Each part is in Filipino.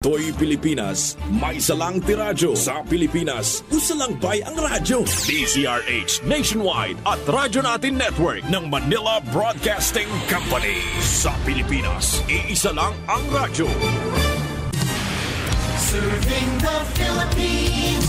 Toy Pilipinas, may salang tiradyo sa Pilipinas. Usalang bay ang radyo. DZRH Nationwide at Radyo Natin Network ng Manila Broadcasting Company. Sa Pilipinas, iisa lang ang radyo. Serving the Philippines,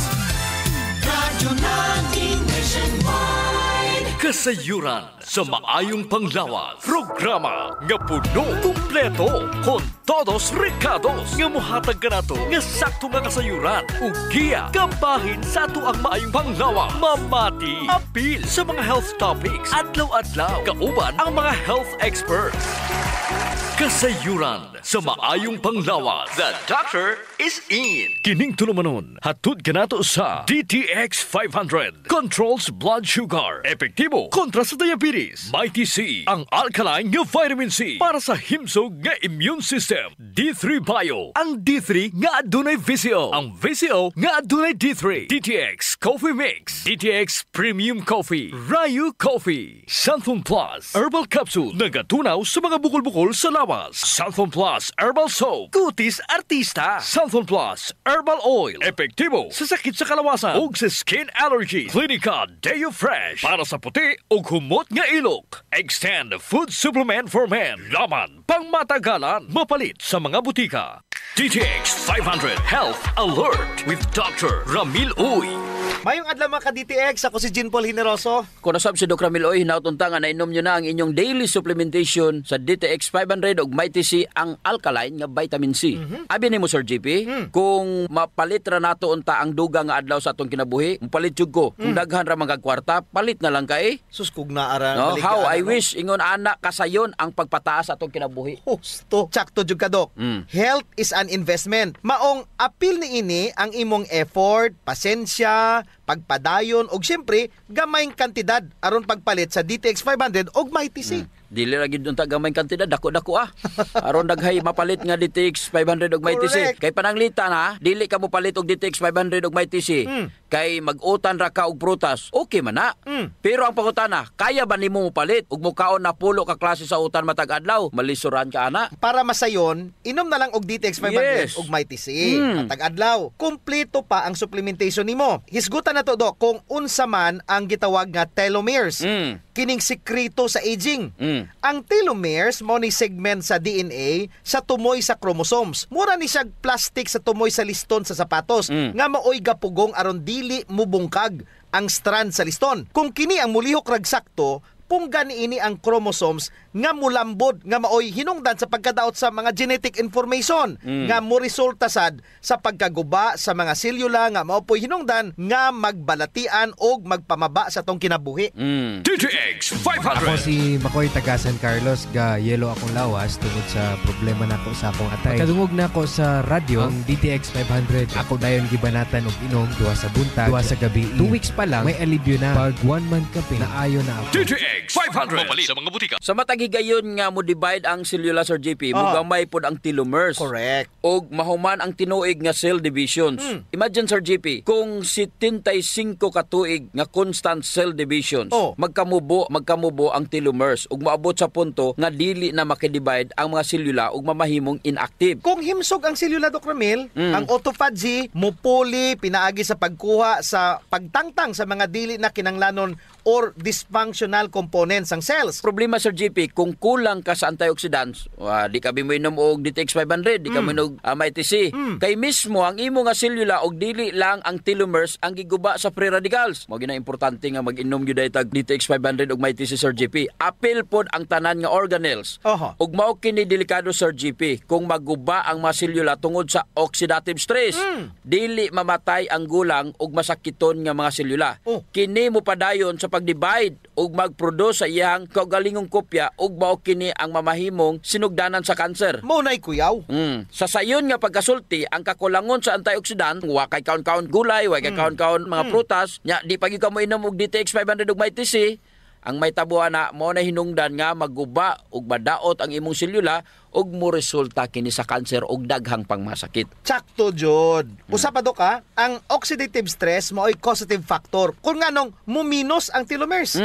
Radyo Natin Nationwide. Kasayuran sa maayong panglawas. Programa nga puno, kumpleto, con todos recados. Nga muhatag ka na to, nga sakto nga kasayuran. Ugiya, kabahin sa ato ang maayong panglawas. Mamati, apil sa mga health topics. Adlaw-adlaw, kauban ang mga health experts. Kasayuran sa maayong panglawas. The doctor is in. Kining tulumanon, hatod ka nato sa DTX 500. Controls blood sugar. Epektibo kontra sa diabetes. Mighty C, ang alkaline nga vitamin C para sa himsog nga immune system. D3 Bio, ang D3 nga adunay VCO. Ang VCO nga adunay D3. DTX Coffee Mix. DTX Premium Coffee. Rayu Coffee. Santhon Plus Herbal Capsule. Nagatunaw sa mga bukol-bukol sa lawas. Santhon Plus Herbal Soap. Kutis Artista. Santhon Plus Herbal Oil. Epektibo sa sakit sa kalawasan ug sa skin allergy. Clinica Deo Fresh para sa puti ug humot nga ilok. Extend Food Supplement for Men. Laman pang matagalan. Mapalit sa mga butika. DTX 500 Health Alert with Dr. Ramil Uy. Mayong adlaw mga ka-DTX, ako si Jean Paul Generoso. Kung nasab si Dr. Ramil Uy, hinautuntangan na inom nyo na ang inyong daily supplementation sa DTX 500 ug Mighty C, ang alkaline nga vitamin C. Abi ni mo Sir JP, kung mapalit ra nato unta ang duga nga adlaw sa atong kinabuhi, mapalit jud ko. Kung daghan ra mga kwarta, palit na lang kay. Sus kog naara. No, how I wish ingon ana kasayon ang pagpataas sa atong kinabuhi. Husto. Tsakto jud ka, Dok. Health is an investment. Maong apil ni ini ang imong effort, pasensya, pagpadayon og siyempre gamayng kantidad aron pagpalit sa DTX 500 og Mighty C. Dili ra gid unta gamay kantidad, dako-dako aron daghay mapalit nga DTX 500 og Mighty C. Kay pananglitan dili ka mo palit og DTX 500 og Mighty C. Kay mag-utan ra ka og prutas. Okay man na. Pero ang pangutana, kaya ba nimo mo palit ug mukaon na pulo ka klase sa utan matag adlaw? Malisuran ka ana. Para masayon, inom na lang og DTX 500 og Mighty C. Matag adlaw. Kumpleto pa ang supplementation nimo. Hisgutan na to, Dok, kung unsa man ang gitawag nga telomeres. Kining sekreto sa aging. Ang telomeres mo ni segment sa DNA sa tumoy sa chromosomes. Mura ni siya plastic sa tumoy sa liston sa sapatos nga maoy gapugong aron dili mubungkag ang strand sa liston. Kung kini ang mulihok ragsakto, punggan ini ang chromosomes nga mulambod nga maoy hinungdan sa pagkadaot sa mga genetic information nga mo resulta sad sa pagkaguba sa mga selula nga mao poy hinungdan nga magbalatian og magpamaba sa tong kinabuhi. DTX 500. Ako si Makoy taga San Carlos, ga yelo akong lawas tungod sa problema nako sa akong atay. Kadungog nako sa radyo ang DTX 500. Ako dayon gibanatan og inom duha sa buntag, duha sa gabi. 2 weeks pa lang may alibyo na. Pag 1 month ka naayo na ako. DTX 500 mapalit sa mga butika. Sa matagigayon nga mo divide ang selula, Sir JP, mugamay pod ang telomeres. Correct. Og mahuman ang tinuig nga cell divisions. Imagine, Sir JP, kung 75 ka tuig nga constant cell divisions, magkamubo ang telomeres ug moabot sa punto nga dili na makidivide ang mga selula ug mamahimong inactive. Kung himsog ang selula, Dr. Ramil, ang autophagy mupuli pinaagi sa pagkuha sa pagtangtang sa mga dili na kinanglanon or dysfunctional components ang cells. Problema, Sir JP, kung kulang ka sa antioxidants, di ka bimoinom og DTX 500, di ka minog Mighty C. Kay mismo ang imo nga selula og dili lang ang telomeres ang giguba sa free radicals. Mao gina importante nga mag-inom gyud tag DTX 500 og Mighty C, Sir JP. Apil pod ang tanan nga organelles. Ug mao kini delikado, Sir JP, kung maguba ang mga selula tungod sa oxidative stress. Dili mamatay ang gulang ug masakiton nga mga selula. Kini mo padayon sa pag-divide ug mag-produce sa iyang kaugalingong kopya ug mao kini ang mamahimong sinugdanan sa kanser. Mao nay kuyaw. Sa sayon nga pagkasulti, ang kakulangon sa antioxidant, wa kay kaon-kaon gulay, wa kay kaon-kaon mga prutas, nya di pagi ka mo inom og DTX 500 ug Mighty C, ang may tabuan na mao na hinungdan nga maguba ug madaot ang imong selula ug mo resulta kini sa kanser ug daghang pangmasakit. Tsakto jud. Usa pa, Dok, ang oxidative stress mao'y causative factor kung nganong muminos ang telomeres.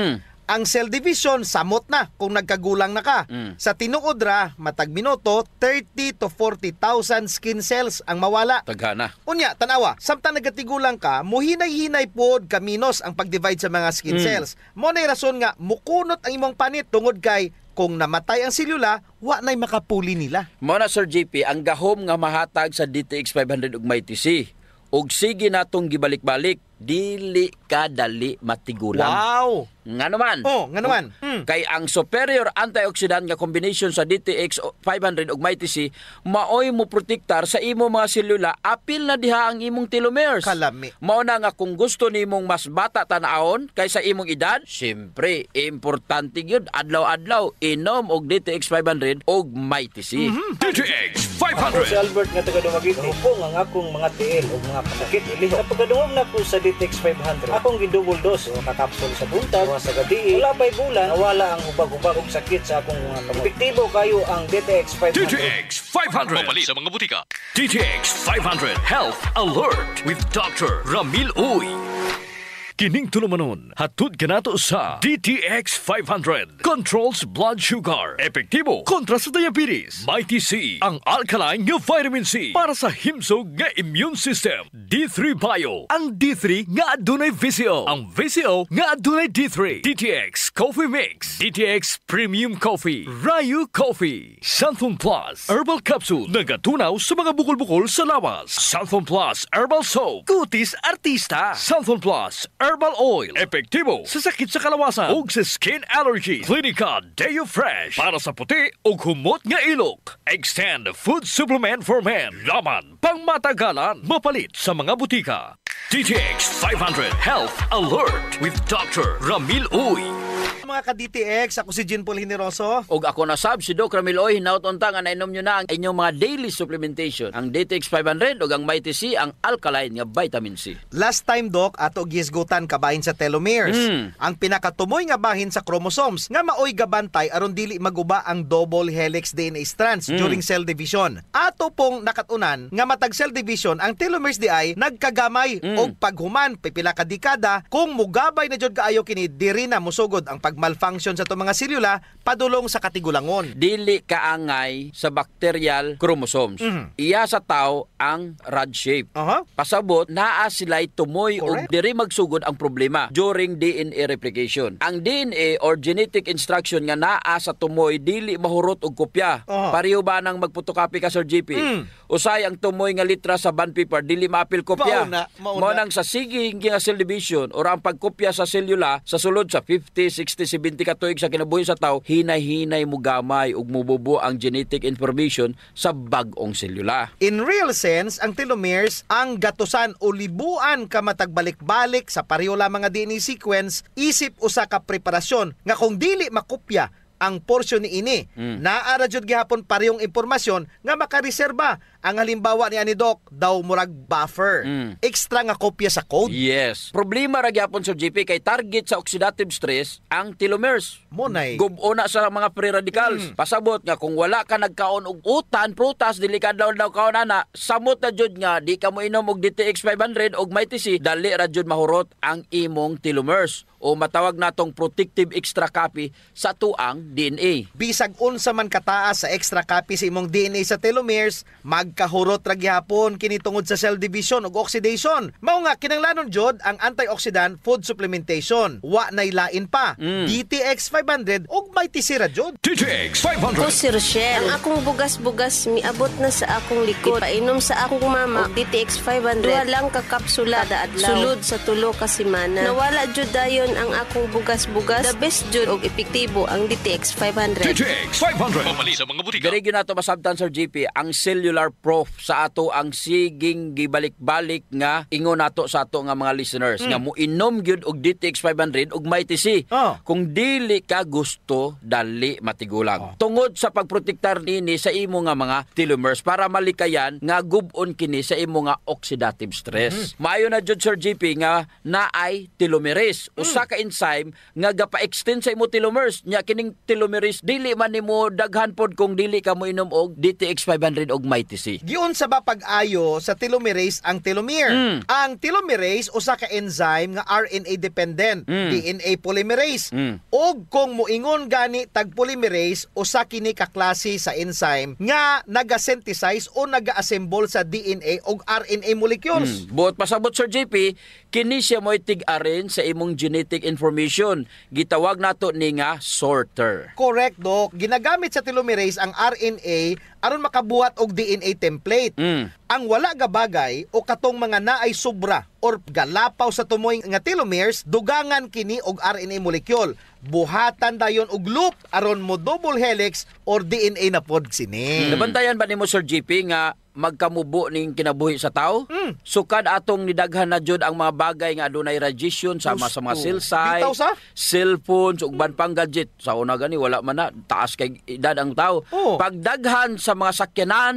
Ang cell division samot na kung nagkagulang na ka. Sa tinuod ra matag minuto 30 to 40,000 skin cells ang mawala. Taghana. Unya, tanawa, samtang nagatigulang ka, muhinay-hinay pod kaminos ang pag-divide sa mga skin cells. Mo nay rason nga mukunot ang imong panit tungod kay kung namatay ang selula, wa nay makapuli nila. Mao na Sir JP, ang gahom nga mahatag sa DTX 500 ug may TC. Ug sige natong gibalik-balik, dili ka dali matigulang. Wow! Nga naman. Oh, nga naman. Kay ang superior antioxidant nga combination sa DTX 500 ug may TC, maoy mo protektar sa imo mga selula, apil na diha ang imong telomeres. Kalami. Mao na nga kung gusto nimong mas bata tan-awon kaysa imong edad, syempre importante gyud adlaw-adlaw inom og DTX 500 ug may TC. DTX Ako si 500. Albert nga taga Dumaguete. Hupong ang akong mga tiil o mga pasakit ili. Sa pagkadungog na ko sa DTX 500, akong gidouble dose o kakapsul sa buntag, sa gabi. Wala pa'y bulan, nawala ang ubag-ubag og sakit sa akong mga kamot. Epektibo kayo ang DTX 500. DTX 500. Mabali sa mga butika. DTX 500 Health Alert with Dr. Ramil Uy. Kining tulumanon, hatod kanato sa DTX 500. Controls blood sugar. Epektibo kontra sa diabetes. May TC, ang alkaline nga vitamin C para sa himsog nga immune system. D3 Bio, ang D3 nga adunay VCO. Ang VCO nga adunay D3. DTX Coffee Mix. DTX Premium Coffee. Rayu Coffee. Santhon Plus Herbal Capsule. Nagatunaw sa mga bukol-bukol sa lawas. Santhon Plus Herbal Soap. Kutis Artista. Santhon Plus Herbal Oil. Epektibo sa sakit sa kalawasan ug sa skin allergy. Clinica Deo Fresh para sa puti ug humot nga ilok. Extend Food Supplement for Men. Laman pang matagalan. Mapalit sa mga butika. DTX 500 Health Alert with Dr. Ramil Uy. Mga ka-DTX, ako si Jean Paul Hineroso. Og ako na sab si Doc Ramiloy, hinaut-unta nga nainom nyo na ang inyong mga daily supplementation. Ang DTX 500 ug ang may TC, ang alkaline nga vitamin C. Last time, Doc, ato gisgutan kabahin sa telomeres. Ang pinakatumoy nga bahin sa chromosomes nga maoy gabantay aron dili maguba ang double helix DNA strands during cell division. Ato pong nakatunan nga matag cell division ang telomeres di ay nagkagamay og paghuman pipila ka dekada kung mugabay na jud kaayo kini diri na musugod ang pagmalfunction sa itong mga selula padulong sa katigulangon. Dili kaangay sa bacterial chromosomes. Iya sa tao ang rod shape. Pasabot, naa sila'y tumoy o Correct. diri magsugod ang problema during DNA replication. Ang DNA or genetic instruction nga naa sa tumoy dili mahurot og kopya. Pareho ba nang magpotocopy ka Sir JP? Usay ang tumoy nga litra sa bond paper dili maapil kopya. Mauna. Mao nang sa siging nga cell division or ang pagkopya sa selula sa sulod sa 50, 60, 70 ka tuig sa kinabuhi sa tao, hinay-hinay mo gamay ug mububo ang genetic information sa bag-ong selula. In real sense, ang telomeres ang gatusan o libuan ka matagbalik-balik sa pareho lamang nga DNA sequence isip usa ka preparasyon nga kung dili makopya ang porsyon ni ini. Naara jud gihapon parehong impormasyon nga makareserba. Ang halimbawa ni Doc daw murag buffer. Extra nga kopya sa code. Yes. Problema ra gyapon sa JP kay target sa oxidative stress ang telomeres. Monay. Gubo na sa mga free radicals. Pasabot nga kung wala ka nagkaon og utan, prutas, dili ka daw kaon ana, samot na jud nga di ka mo inom og DTX 500 og may TC, dali ra jud mahurot ang imong telomeres o matawag natong protective extra copy sa tuang DNA. Bisag unsa man kataas sa extra copy sa imong DNA sa telomeres, magkahurot ra gyapon kini tungod sa cell division ug oxidation. Mao nga kinahanglanon jud ang antioxidant food supplementation. Wa nay lain pa. DTX 500 ug may tisira jud. DTX Ako 500. si Rochelle. Ang akong bugas-bugas miabot na sa akong likod. Painom sa akong mama og DTX 500. Duha lang ka kapsula kada adlaw. Sulod sa tulo ka semana. Nawala jud dayon ang akong bugas-bugas. The best jud og epektibo ang DTX 500. DTX 500. Mabali sa mga butika. Diri gyud nato masabtan Sir JP ang cellular proof sa ato ang siging gibalik-balik nga ingon nato sa ato nga mga listeners nga moinom gyud og DTX 500 ug may TC. Kung dili ka gusto dali matigulang. Tungod sa pagprotektar nini sa imo nga mga telomeres para malikayan nga gub-on kini sa imo nga oxidative stress. Maayo na jud Sir JP nga naay telomerase, usa ka enzyme nga gapa-extend sa imo telomeres. Nya kining telomerase dili man nimo daghan pod kung dili ka mo inom og DTX 500 og may TC. GP. Giunsa ba pag-ayo sa telomerase ang telomere? Ang telomerase usa ka enzyme nga RNA dependent, DNA polymerase. Og kung moingon gani tag polymerase usa kini ka klase sa enzyme nga naga-synthesize o naga-assemble sa DNA og RNA molecules. Buot pasabot Sir JP, kini siya mo'y tig-arin sa imong genetic information. Gitawag nato ni nga sorter. Correct, Doc. Ginagamit sa telomerase ang RNA aron makabuhat og DNA template. Ang wala nga bagay o katong mga naay sobra or galapaw sa tumoy nga telomeres, dugangan kini og RNA molecule. Buhatan dayon og loop aron mo double helix or DNA na pod sini. Nabantayan ba nimo Sir JP nga magkamubo ning kinabuhi sa tao? Sukad atong nidaghan na jud ang mga bagay nga adunay radiation sama sa mga cell site, cellphones ug ban pang gadget. Sa una gani wala man na taas kay edad ang tao. Pagdaghan sa mga sakyanan,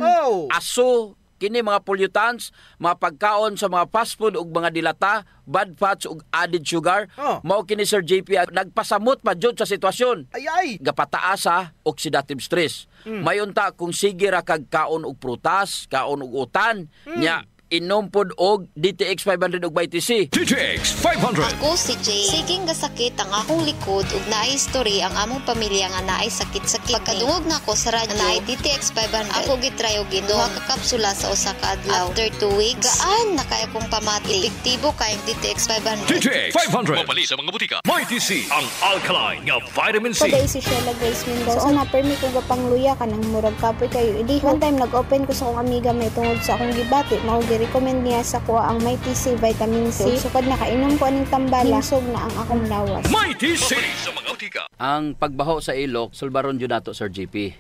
aso, kini mga pollutants, mga pagkaon sa mga fast food ug mga dilata, bad fats ug added sugar, mao kini Sir JP nagpasamot pa jud sa sitwasyon. Gapataas sa oxidative stress. Mayunta kung sige ra kag kaon og prutas, kaon og utan, nya inom pod og DTX 500 ug BTC. DTX 500. Ako si Jay. Siging gasakit ang akong likod ug naay history ang among pamilya nga naay sakit-sakit. Pagkadungog na ko sa radyo naay DTX 500. Ako gitry og duha ka kapsula sa usa ka adlaw. After 2 weeks, gaan na kay akong pamati. Epektibo kay DTX 500. DTX 500. Mapali sa mga butika. BTC ang alkaline nga vitamin C. Paday si Sheila Grace Mendoza. So, na-permi ko gapangluya ka ng murag kapoy kayo. Idi, one time nag-open ko sa akong amiga may tungod sa akong gibati. Recommend niya sa kuha ang Mighty C vitamin C. Sukad nakainom ko aning tambala, hinsog na ang akong lawas. Mighty C sa mga utika. Ang pagbaho sa ilok, sulbaron jud nato Sir JP.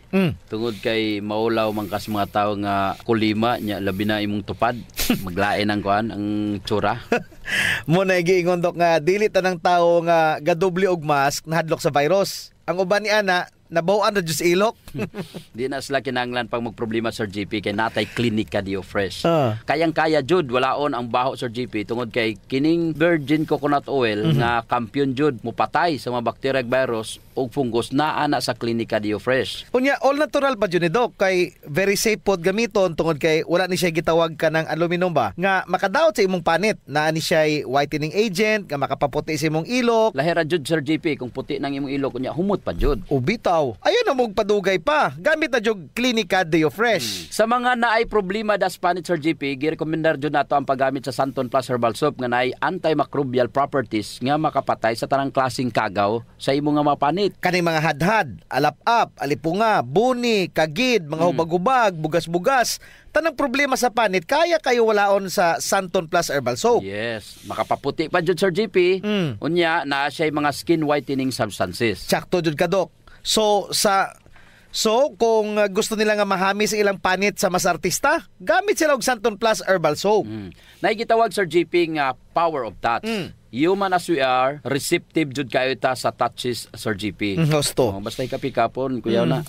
Tungod kay maulaw man kas mga tawo nga kulima nya labi na imong tupad. Maglain ang kuan ang tsura. Mo na giingon Dok nga dili tanang tawo nga gadoble og mask nahadlok sa virus. Ang uban ni ana nabawaan na Diyos ilok. Di na sila kinanglan pag magproblema Sir JP kay natay klinika Dio Fresh. Kayang-kaya jud walaon ang baho Sir JP tungod kay kining virgin coconut oil nga kampiyon jud mupatay sa mga bacteria ug virus ug fungus naa na sa klinika Dio Fresh. Unya all natural pa jud ni Doc kay very safe pod gamiton tungod kay wala ni siya gitawag ka ng aluminum ba nga makadaot sa imong panit naa ni siya whitening agent nga makapaputi sa imong ilok. Lahira jud Sir JP kung puti nang imong ilok unya humot pa jud. Ubitaw. Ayun na mong padugay pa. Gamit na jog Klinika Dio Fresh. Sa mga naay problema das panit Sir JP, girekomendar jud nato ang paggamit sa Santon Plus Herbal Soap nga naay antimicrobial properties nga makapatay sa tanang klaseng kagaw sa imong nga mga panit. Kaning mga hadhad, alap-ap, alipunga, buni, kagid, mga hubag-hubag, bugas-bugas, tanang problema sa panit, kaya kayo walaon sa Santon Plus Herbal Soap. Yes, makapaputi pa jud Sir JP. Unya na siya mga skin whitening substances. Sakto jud ka Dok. So kung gusto nila nga mahami sa ilang panit sa mas artista, gamit sila og Santon Plus Herbal Soap. Naigitawag Sir JP nga power of touch. Human as we are, receptive jud kayo ta sa touches Sir JP. Gusto. Basta ikapikapon, kuyaw na.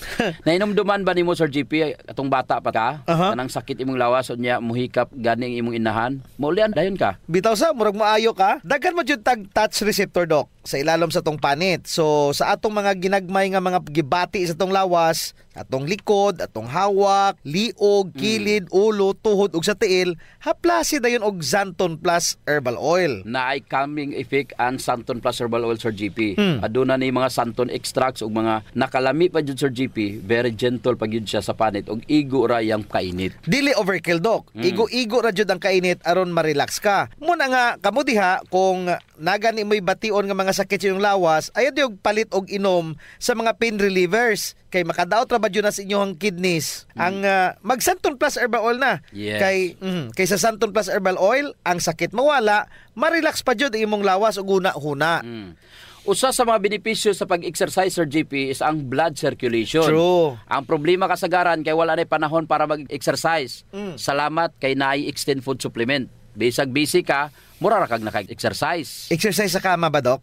Nainomduman ba nimo Sir JP atong bata pa ka? Kanang sakit imong lawas unya muhikap ganing imong inahan. Maulian dayon ka. Bitaw sa murag maayo ka. Daghan mo jud tag touch receptor Dok sa ilalom sa tong panit. So sa atong mga ginagmay nga mga gibati sa tong lawas, atong likod, atong hawak, liog, kilid, ulo, tuhod ug sa tiil, haplasi dayon og Santon Plus Herbal Oil. Naay calming effect ang Santon Plus Herbal Oil Sir JP. Aduna ni mga Santon extracts ug mga nakalami pa jud Sir JP, very gentle pa gyud siya sa panit ug igo ra yang kainit. Dili overkill Dok. Igo-igo ra jud ang kainit aron ma-relax ka. Muna nga kamo diha kung nagani mo'y bation nga mga sakit sa iyong lawas, ayaw diog palit og inom sa mga pain relievers kay makadaot ra ba jud na sa inyong kidneys. Ang mag Santon Plus Herbal Oil na. Yes. Kay sa Santon Plus Herbal Oil, ang sakit mawala, ma-relax pa jud imong lawas ug una-huna. Usa sa mga benepisyo sa pag-exercise Sir JP is ang blood circulation. True. Ang problema kasagaran kay wala na panahon para mag-exercise. Salamat kay naay Extend Food Supplement. Bisag busy ka, mura ra kag naka-exercise. Exercise sa kama ba Dok?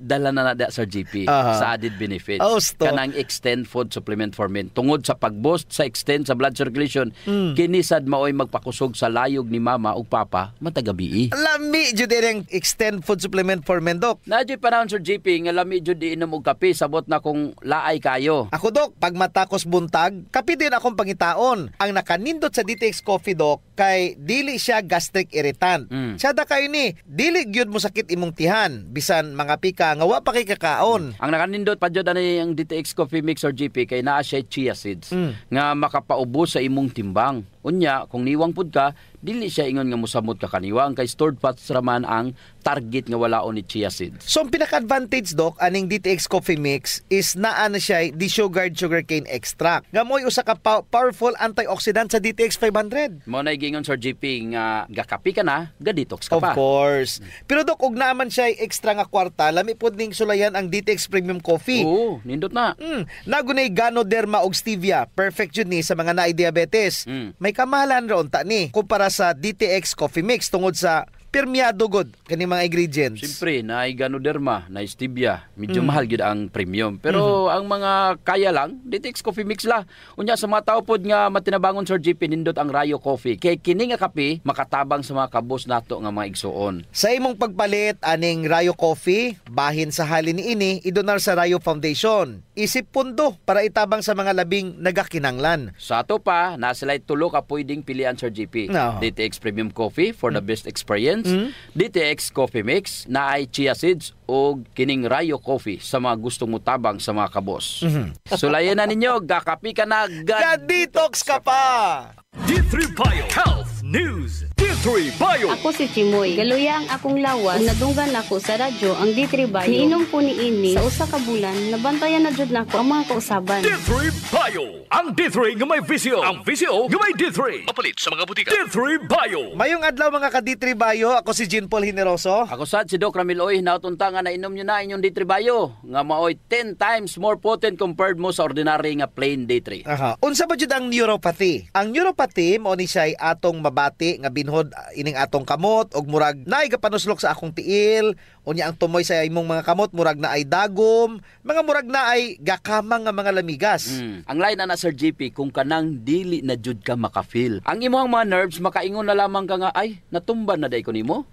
Dala na nada Sir GP sa added benefits. Kanang extend food supplement for men. Tungod sa pag-boost sa extend sa blood circulation, kinisad maoy magpakusog sa layog ni mama ug papa matagabi. Lami jud ang extend food supplement for men, Dok. Nadyo panahon Sir GP nga lami jud di inom og kape sabot na kung laay kayo. Ako, Dok, pag matakos buntag, kape din akong pangitaon. Ang nakanindot sa DTX Coffee, Dok, kay dili siya gastric irritant. Siya da kayo ni, dili gyud mo sakit imong tihan, bisan mga pika nga wa pa kay kakaon. Ang nakanindot pa jud ani ang DTX Coffee Mix or GP kay naa siya chia seeds nga makapaubos sa imong timbang. Unya, kung niwang pud ka, dili siya ingon nga mosamot ka kaniwang kay stored fats raman ang target nga walaon ni chia seeds. So, ang pinaka-advantage, Doc, aning DTX Coffee Mix is naa na siya desugared sugarcane extract. Nga mo'y usa ka powerful antioxidant sa DTX 500. Mo na gingon Sir GP nga gakapi ka na, ga-detox ka Of pa. course. Pero, Doc, ug naman siya extra nga kwarta, lami pod ning sulayan ang DTX Premium Coffee. Oo, nindot na. Nagunay Ganoderma og stevia. Perfect yun ni sa mga naay diabetes. May kamahalan ron ta ni kumpara sa DTX Coffee Mix tungod sa permiado god kani mga ingredients. Siyempre, na Ganoderma, na stevia, medyo mahal gid ang premium. Pero ang mga kaya lang, DTX Coffee Mix la. Unya sa mga tao pod nga matinabangon Sir GP nindot ang Rayo Coffee. Kay kini nga kape makatabang sa mga kabos nato nga mga igsuon. Sa imong pagpalit aning Rayo Coffee, bahin sa halin niini idonar sa Rayo Foundation. Isip pundo para itabang sa mga labing nagakinanglan. Sa ato pa, nasilay tulo ka pwedeng pilian Sir GP. DTX Premium Coffee for the best experience. DTX Coffee Mix na ay chia seeds o kining Rayo Coffee sa mga gustong mutabang sa mga kabos. Sulayan na ninyo, gakapi ka na, ga-detox ka pa! D3 Bio Health News. D3 Bio. Ako si Chimoy. Galuya ang akong lawas. Nadunggan ako sa radyo ang D3 Bio. Niinom ko ni ini sa usa ka bulan. Nabantayan na jud nako ang mga kausaban. D3 Bio. Ang D3 nga may visio. Ang visio nga may D3. Mapalit sa mga butika. D3 Bio. Mayong adlaw mga ka D3 Bio. Ako si Jean Paul Hineroso. Ako sad si Doc Ramil Oy. Nautunta nga nainom nyo na inyong D3 Bio. Nga maoy 10 times more potent compared mo sa ordinary nga plain D3. Unsa ba jud ang neuropathy? Ang neuropathy mo ni siya atong mabati nga binhod ining atong kamot og murag naay gapanuslok sa akong tiil, unya ang tumoy sa imong mga kamot murag na ay dagom, mga murag na ay gakamang nga mga lamigas. Ang line na Sir GP kung kanang dili na jud ka makafeel. Ang imong mga nerves makaingon na lamang ka nga ay natumban na day ko nimo.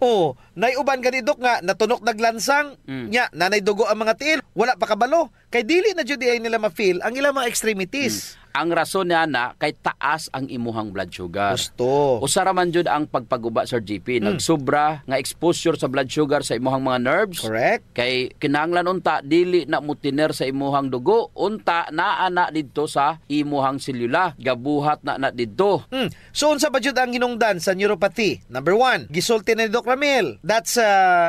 Nay uban gani Dok nga natunok naglansang, nya nanay dugo ang mga tiil, wala pa kabalo. Kay dili na jud ay nila ma-feel ang ilang mga extremities. Ang rason niya na kay taas ang imuhang blood sugar. Gusto. Usara man jud ang pagpaguba Sir GP. Nagsobra nga exposure sa blood sugar sa imuhang mga nerves. Correct. Kay kinahanglan unta dili na mutiner sa imuhang dugo. Unta naa na didto sa imuhang selula. Gabuhat na didto. So unsa ba jud ang hinungdan sa neuropathy? Number 1, gisulti ni Doc Ramil. That's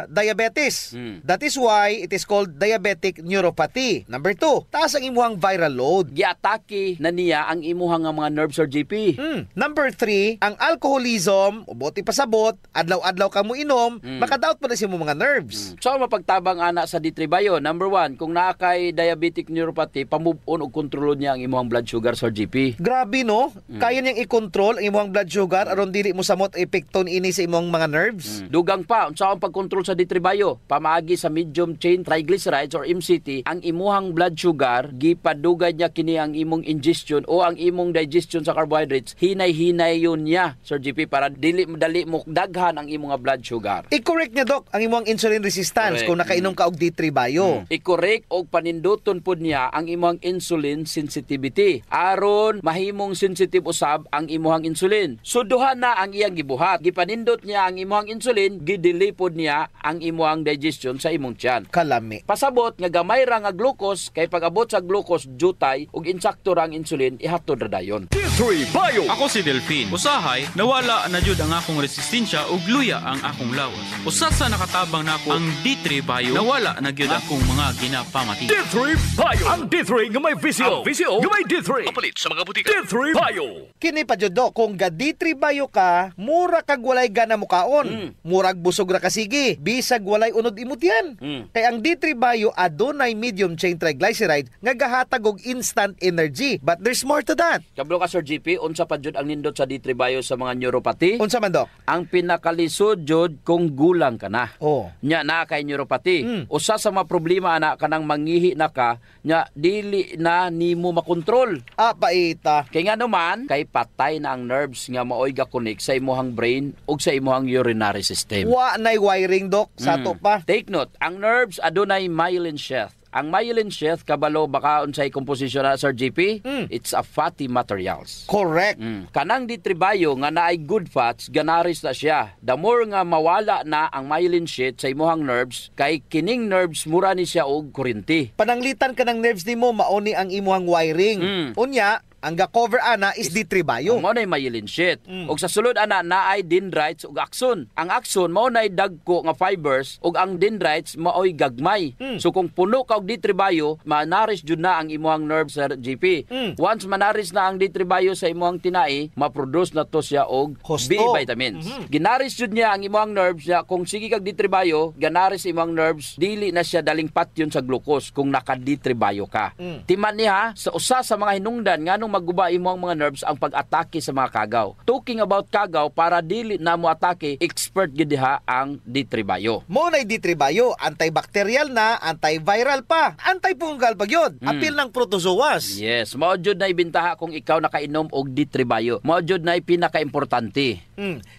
diabetes. That is why it is called diabetic neuropathy. Number 2, taas ang imuhang viral load. Giatake na niya ang imuhang nga mga nerves or GP. Number 3, ang alcoholism, ubuti pasabot, adlaw-adlaw ka mo inom, makadaot pa na siya mo mga nerves. So, mapagtabang ana sa D3 Bio. Number 1, kung naa kay diabetic neuropathy, pamove on o kontrolon niya ang imuhang blood sugar sa GP. Grabe no? Kaya niyang i-control ang imuhang blood sugar aron dili mo samot epekton ini sa imuhang mga nerves. Dugang pa, unsa ang pagkontrol sa D3 Bio? Pamaagi sa medium chain triglycerides or MCT, ang imuhang blood sugar, gipadugay niya kini ang imong ingestion o ang imong digestion sa carbohydrates, hinay-hinay yun niya, Sir GP, para dili madali mo daghan ang imong blood sugar. I-correct niya, Doc, ang imong insulin resistance kung nakainom ka og D3 Bio. I-correct og paninduton pod niya ang imong insulin sensitivity. Aron mahimong sensitive usab ang imong insulin. So duha na ang iyang gibuhat. Gipanindot niya ang imong insulin, gidili pod niya ang imong digestion sa imong tiyan. Kalami. Pasabot nga gamay ra nga glucose, kay pag-abot sa glucose jutay ug insakto ra ang insulin, ihatod ra dayon. D3 Bio. Ako si Delphine. Usahay, nawala na jud ang akong resistensya ug luya ang akong lawas. Usa sa nakatabang nako ang D3 Bio, nawala na gyud akong mga ginapamati. D3 Bio. Ang D3 nga may visio. Ang visio nga may D3. Mapalit sa mga butika. D3 Bio. Kini pa jud, Doc, kung ga D3 Bio ka, mura kag walay gana mo kaon. Murag busog ra ka sige, bisag walay unod imot yan. Kay ang D3 Bio adunay medium chain triglyceride nga gahatag og instant energy. But there's more to that. Kablo ka Sir GP, unsa pa jud ang nindot sa D3 Bio sa mga neuropathy? Unsa man Dok? Ang pinakalisod jud kung gulang ka na. Oh. Nya na kay neuropathy. Usa sa mga problema ana kanang mangihi na ka, nya dili na nimo makontrol. Paita. Kay nga naman kay patay na ang nerves nga maoy ga-connect sa imong brain ug sa imong urinary system. Wa nay wiring Dok sa to pa. Take note, ang nerves adunay myelin sheath. Ang myelin sheath kabalo baka unsay composition na Sir GP? It's a fatty materials. Correct. Kanang D3 Bio nga naay good fats, ganaris na siya. The more nga mawala na ang myelin sheath sa imong nerves, kay kining nerves mura ni siya og kuryente. Pananglitan ka ng nerves nimo mauni ang imong wiring. Unya, ang ga-cover ana is D3 Bio. Mao nay myelin sheath. Ug sa sulod ana naay dendrites ug axon. Ang axon mao nay dagko nga fibers ug ang dendrites maoy gagmay. So kung puno ka og D3 Bio, manaris jud na ang imong nerve sa GP. Once manaris na ang D3 Bio sa imong tinai, ma-produce na to siya og B vitamins. Ginaris jud niya ang imong nerves niya kung sige kag D3 Bio, ganaris imong nerves, dili na siya daling patyon sa glucose kung naka D3 Bio ka. Timan niya sa usa sa mga hinungdan nganong maguba imong mga nerves ang pag-atake sa mga kagaw. Talking about kagaw, para dili na mo atake, expert gid diha ang D3 Bio. Mo nay D3 Bio, antibacterial na, antiviral pa, antifungal pa gyud. Apil ng protozoas. Yes, mao jud nay bintaha kung ikaw nakainom og D3 Bio. Mao jud nay pinaka-importante.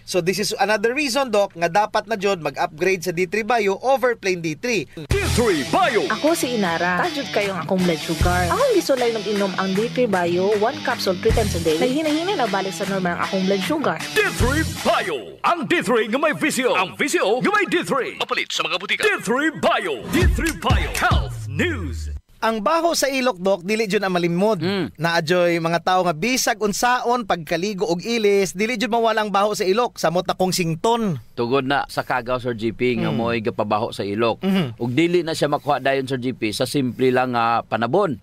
So this is another reason Dok nga dapat na jud mag-upgrade sa D3 Bio over plain D3. D3 Bio. Ako si Inara. Tajud kayo ang akong blood sugar. Akong gisulay nag-inom ang D3 Bio 1 capsule 3 times a day. Naghinay-hinay na balik sa normal ang akong blood sugar. D3 Bio. Ang D3 nga may VCO. Ang VCO nga may D3. Mapalit sa mga butika. D3 Bio. D3 Bio. Health News. Ang baho sa ilok Dok dili jud ang malimod. Naadyoy mga tawo nga bisag unsaon pagkaligo og ilis, dili jud mawala ang baho sa ilok samot na kong sington. Tugod na sa kagaw Sir GP nga mo'y gapabaho sa ilok. Ug dili na siya makuha dayon Sir GP sa simple lang nga panabon.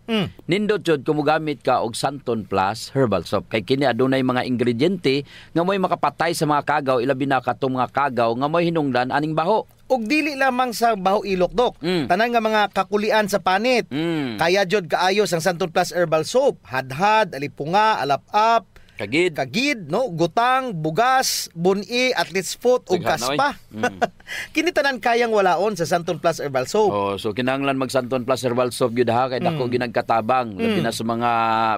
Nindot jud kung mogamit ka og Santon Plus herbal soap kay kini adunay mga ingrediente nga mo'y makapatay sa mga kagaw, ilabi na katong mga kagaw nga mo'y hinungdan aning baho. Og dili lamang sa baho ilok Dok, tanan nga mga kakulian sa panit. Kaya jud kaayos ang Santon Plus herbal soap, hadhad, alipunga, alap-ap, kagid, no, gutang, bugas, buni, athlete's foot ug kaspa. Kini tanan kayang walaon sa Santon Plus herbal soap. Oh, so kinahanglan mag Santon Plus herbal soap gyud ha kay dako ginagkatabang labi na sa mga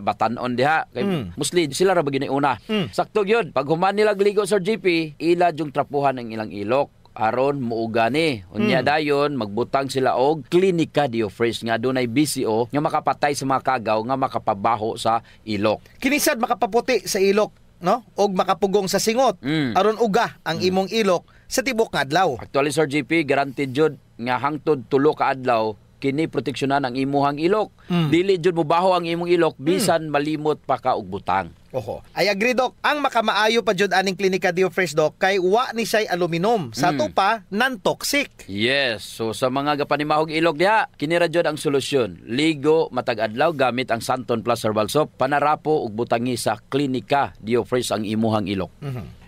batanon diha kay mostly sila ra ba giniuna. Sakto gyud pag human nila gligo Sir GP, ila jung trapuhan ang ilang ilok. Aron muuga ni. Unya dayon magbutang sila og Clinica Diofresh nga dunay BCO nga makapatay sa mga kagaw nga makapabaho sa ilok. Kinisad makapaputi sa ilok, no? Og makapugong sa singot. Aron uga ang imong ilok sa tibok nga adlaw. Actually Sir GP, guaranteed jud nga hangtod 3 ka adlaw kini proteksyonan ang imuhang ilok. Dili jud mobaho ang imong ilok bisan malimot pa ka og butang. Oho. I agree Dok. Ang makamaayo pa jud aning Clinica Diofresh Dok kay wa ni say aluminum. Sa to pa non-toxic. Yes. So sa mga gapanimahog ilok diha, kini ra jud ang solusyon. Ligo matag adlaw gamit ang Santon Plus herbal soap, panarapo ug butangi sa Clinica Diofresh ang imuhang ilok.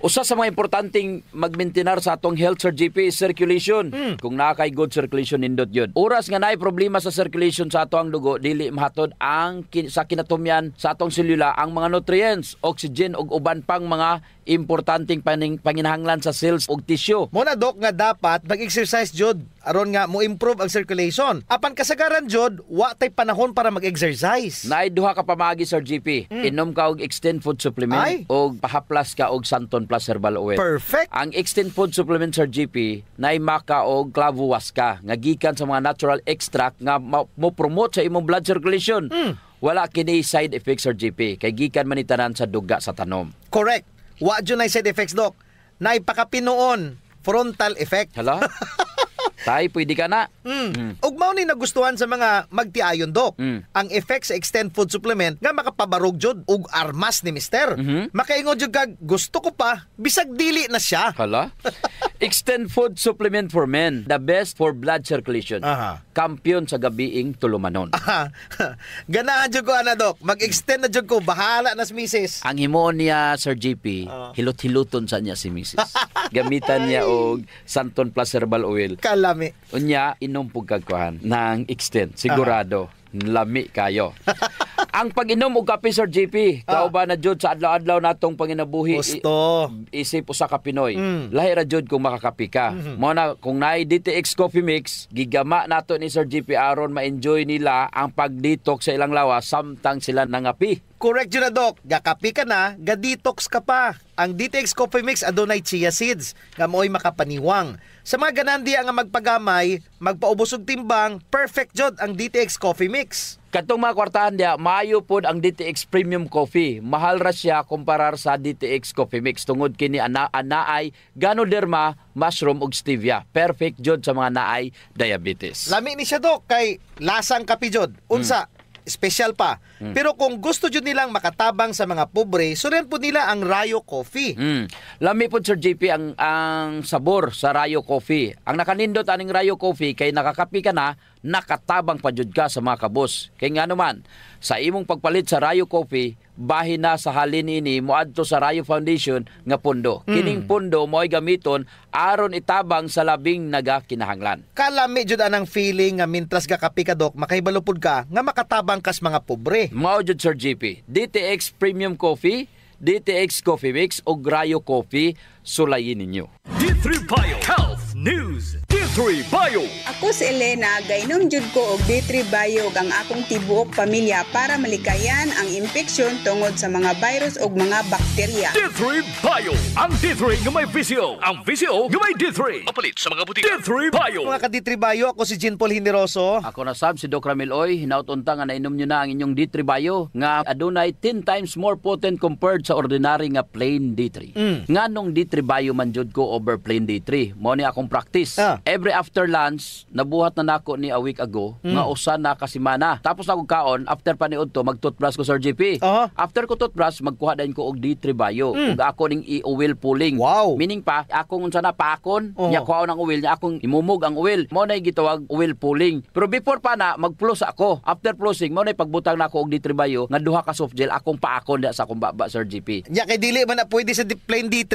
Usa sa mga importanteng magmaintenar sa atong health Sir GP is circulation. Kung naa kay good circulation nindot yun. Oras nga naay problema sa circulation sa atong dugo, dili mahatod ang sa kinatumyan sa atong selula ang mga nutrients, oxygen ug uban pang mga importanteng panginahanglan sa cells ug tissue. Muna Dok nga dapat mag-exercise jud aron nga mo improve ang circulation. Apan kasagaran jud wa tay panahon para mag-exercise. Naay duha ka pamaagi Sir GP. Inom ka og Extend Food Supplement ug pahaplas ka og Santon Plus herbal oil. Perfect. Ang Extend Food Supplement Sir GP naay maka og clavo waska nga gikan sa mga natural extract nga mo promote sa imong blood circulation. Wala kini side effects Sir GP kay gikan man ni tanan sa duga sa tanom. Correct. Wa jud nay side effects Dok. Nay pakapinuon frontal effect. Hala? Tay, pwede ka na. Ug mao ni nagustuhan sa mga magtiayon Dok. Ang effect sa Extend Food Supplement nga makapabarog jud ug armas ni mister. Makaingon jud kag gusto ko pa bisag dili na siya. Hala? Extend Food Supplement for Men, the best for blood circulation. Kampiyon sa gabiing tulumanon. Ganahan jud ko ana Dok. Mag-extend na jud ko, bahala na si Mrs. Ang himo niya Sir GP, hilot-hiluton sa niya si Mrs. Gamitan niya og Santon Plus herbal oil. Kalami. Unya inom pug kagkuhan ng Extend sigurado Lami kayo. Ang pag-inom og kape, Sir JP, kauban na jud sa adlaw-adlaw natong panginabuhi. Gusto. Isip usa ka Pinoy. Lahi ra jud kung makakapi ka. Mo na kung naay DTX Coffee Mix, gigama nato ni Sir JP aron ma-enjoy nila ang pag-detox sa ilang lawas samtang sila nangapi. Correct yun na, Doc. Gakapi ka na, ga-detox ka pa. Ang DTX Coffee Mix adunay chia seeds, nga mo'y makapaniwang. Sa mga ganandi nga magpagamay, magpaubos og timbang, perfect jud ang DTX Coffee Mix. Katong mga kwartahan dia, maayo pod ang DTX Premium Coffee. Mahal ra siya kumparar sa DTX Coffee Mix tungod kini anaay Ganoderma, mushroom ug stevia. Perfect jud sa mga naay diabetes. Lami ni siya, Doc, kay lasang kapi jud. Unsa? Special pa. Pero kung gusto jud nilang makatabang sa mga pobre, suren po nila ang Rayo Coffee. Lami po, Sir JP, ang sabor sa Rayo Coffee. Ang nakanindot aning Rayo Coffee kay nakakapi ka na, nakatabang pa jud ka sa mga kabos. Kay nga naman, sa imong pagpalit sa Rayo Coffee, bahin na sa halin ini moadto sa Rayo Foundation nga pundo. Kining pundo mo'y gamiton aron itabang sa labing nagakinahanglan. Kalami jud anang feeling nga mintras gakapi ka, Doc, makahibalo pud ka nga makatabang kas mga pobre. Mao jud, Sir JP. DTX Premium Coffee, DTX Coffee Mix o Rayo Coffee, sulayin ninyo. D3 Bio Health News. D3 Bio. Ako si Elena, gainom jud ko og D3 Bio ang akong tibuok pamilya para malikayan ang infeksyon tungod sa mga virus ug mga bakterya. D3 Bio. Ang D3 nga may VCO. Ang VCO nga may D3. Mapalit sa mga butika. D3 Bio. Mga ka-D3 Bio, ako si Jean Paul Hineroso. Ako na si Doc Ramil Oy. Hinaut-unta nga nainom nyo na ang inyong D3 Bio nga adunay 10 times more potent compared sa ordinary nga plain D3. Nganong D3 Bio man jud ko over plain D3. Mao ni akong practice. Every after lunch, nabuhat na nako ni a week ago nga usa na ka semana. Tapos ako kaon, after paniudto mag-toothbrush ko, Sir JP. After ko toothbrush, magkuha din ko og D3 Bio. Ug ako ning i-oil pulling. Wow. Meaning pa, akong unsa na pakon, nya kuha ng oil, nya akong imumog ang oil. Mao na gitawag oil pulling. Pero before pa na, mag-floss ako. After flossing, mao na pagbutang nako og D3 Bio nga duha ka soft gel akong paakon sa akong baba, Sir JP. Nya kay dili man na pwede sa plain D3.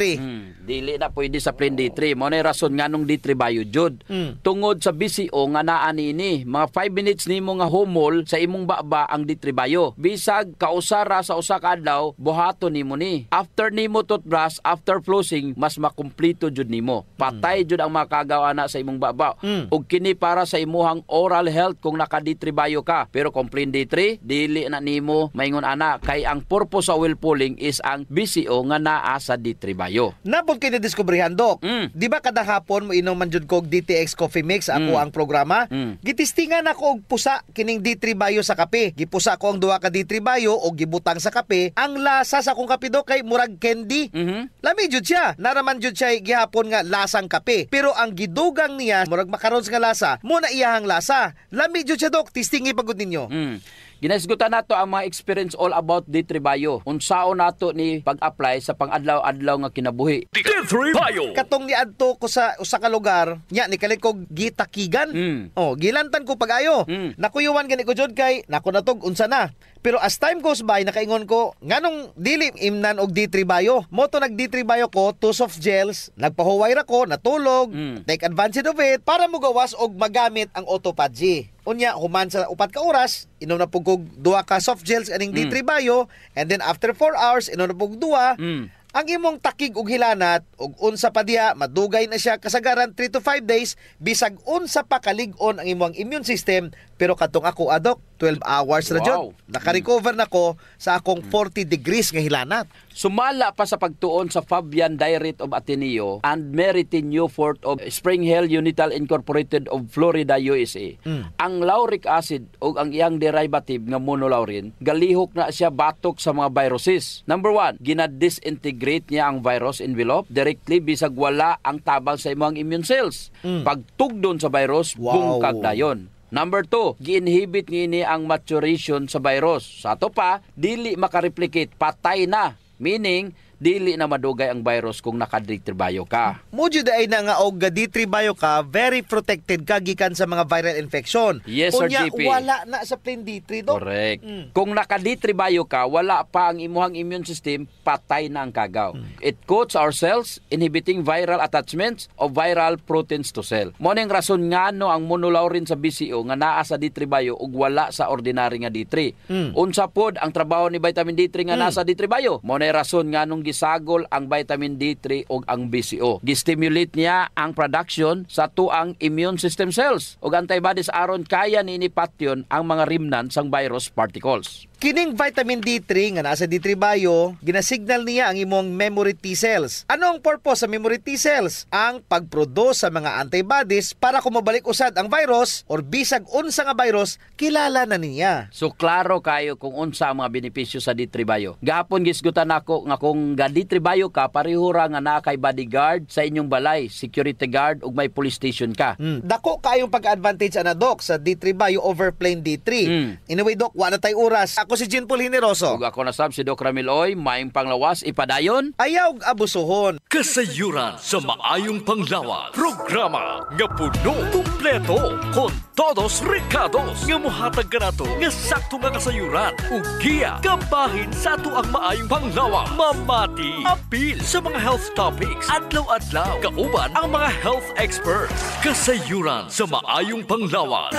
Dili na pwede sa plain D3. Mao na rason nganong D3 Bio jud. Tungod sa BCO nga naa nini, mga 5 minutes nimo nga humol sa imong baba ang D3 Bio. Bisag kausara sa usa ka adlaw, buhaton nimo ni. After nimo toothbrush, after flossing, mas makumpleto jud nimo. Patay jud ang makagawa na sa imong baba. Ug kini para sa imuhang oral health kung naka D3 Bio ka. Pero kung plain D3, dili na nimo maingon ana kay ang purpose sa oil pulling is ang BCO nga naa sa D3 Bio. Napod kay nadiskubrihan, Doc. Di ba kada hapon mo inom man jud ko og DTX Coffee Mix ako ang programa? Gitistingan ako og pusa kining D3 Bio sa kape. Gipusa ko ang duha ka D3 Bio og gibutang sa kape. Ang lasa sa akong kape, Doc, kay murag candy. Lami jud siya. Naraman jud siya gihapon nga lasang kape. Pero ang gidugang niya murag macarons nga lasa, mo na iyahang lasa. Lami jud siya, Doc. Tistingi pagud ninyo. Ginasgutan nato ang mga experience all about D3 Bio. Unsaon nato ni pag-apply sa pang-adlaw-adlaw nga kinabuhi. D3 Bio. Katong niadto ko sa usa ka lugar, nya ni kalikog gitakigan. Gilantan ko pag-ayo. Nakuyuwan gani ko jud kay nako natog unsa na. Pero as time goes by, nakaingon ko, nganong dili imnan og D3 Bio. Moto nag D3 Bio ko, 2 soft gels, nagpahuway ra ko, natulog, take advantage of it para mo gawas og magamit ang autophagy. Unya, human sa 4 ka oras, inom na pugog 2 ka soft gels aning D3 Bio, and then after 4 hours, inom na pug 2. Ang imong takig ug hilanat ug unsa pa diha madugay na siya kasagaran 3 to 5 days bisag unsa pa kalig-on ang imong immune system. Pero katong ako, Adok, 12 hours na jud. Naka-recover na ko sa akong 40 degrees nga hilanat. Sumala pa sa pagtuon sa Fabian Diet of Ateneo and Meritin Newfort of Spring Hill Unital Incorporated of Florida, USA. Ang lauric acid o ang iyang derivative nga monolaurin, galihok na siya batok sa mga viruses. Number 1, gina-disintegrate niya ang virus envelope directly bisag wala ang tabang sa imong immune cells. Pagtugdon sa virus, bungkag dayon. Number 2, gi-inhibit niini ang maturation sa virus. Sa ato pa, dili makareplicate, patay na. Meaning, dili na madugay ang virus kung naka-D3 bio ka. Mudyo ay na nga og D3 bio ka, very protected ka gikan sa mga viral infection. Yes, Sir Unya, GP. wala na sa plain D3 do. Correct. Kung naka-D3 bio ka, wala pa ang imuhang immune system, patay na ang kagaw. It coats our cells, inhibiting viral attachments of viral proteins to cell. Mo ning rason nga no ang monolaurin sa BCO nga naa sa D3 bio ug wala sa ordinary nga D3. Unsa pod ang trabaho ni vitamin D3 nga nasa D3 bio? Mo nay rason nga nung gisagol ang vitamin D3 ug ang BCO. Gistimulate niya ang production sa tuang immune system cells ug antibodies aron kaya ni patyon ang mga remnants sang virus particles. Kining vitamin D3 nga nasa D3 bio, ginasignal niya ang imong memory T cells. Ano ang purpose sa memory T cells? Ang pagproduce sa mga antibodies para kung mabalik usad ang virus or bisag unsa nga virus, kilala na niya. So klaro kayo kung unsa ang mga benepisyo sa D3 bio. Gahapon gisgutan nako nga kung ga D3 bio ka, pareho ra nga naa kay bodyguard sa inyong balay, security guard ug may police station ka. Dako kayong pag-advantage ana Doc sa D3 bio over plain D3. Anyway Doc, wala tay oras. Ako si Jean Paul Hineroso. Ug ako na sab si Doc Ramil Oy, maayong panglawas ipadayon. Ayaw abusuhon. Kasayuran sa maayong panglawas. Programa nga puno, kumpleto, con todos recados. Nga muhatag ka na to, nga sakto nga kasayuran. Ug giya, kabahin sa ato ang maayong panglawas. Mamati, apil sa mga health topics. Adlaw-adlaw, kauban ang mga health experts. Kasayuran sa maayong panglawas.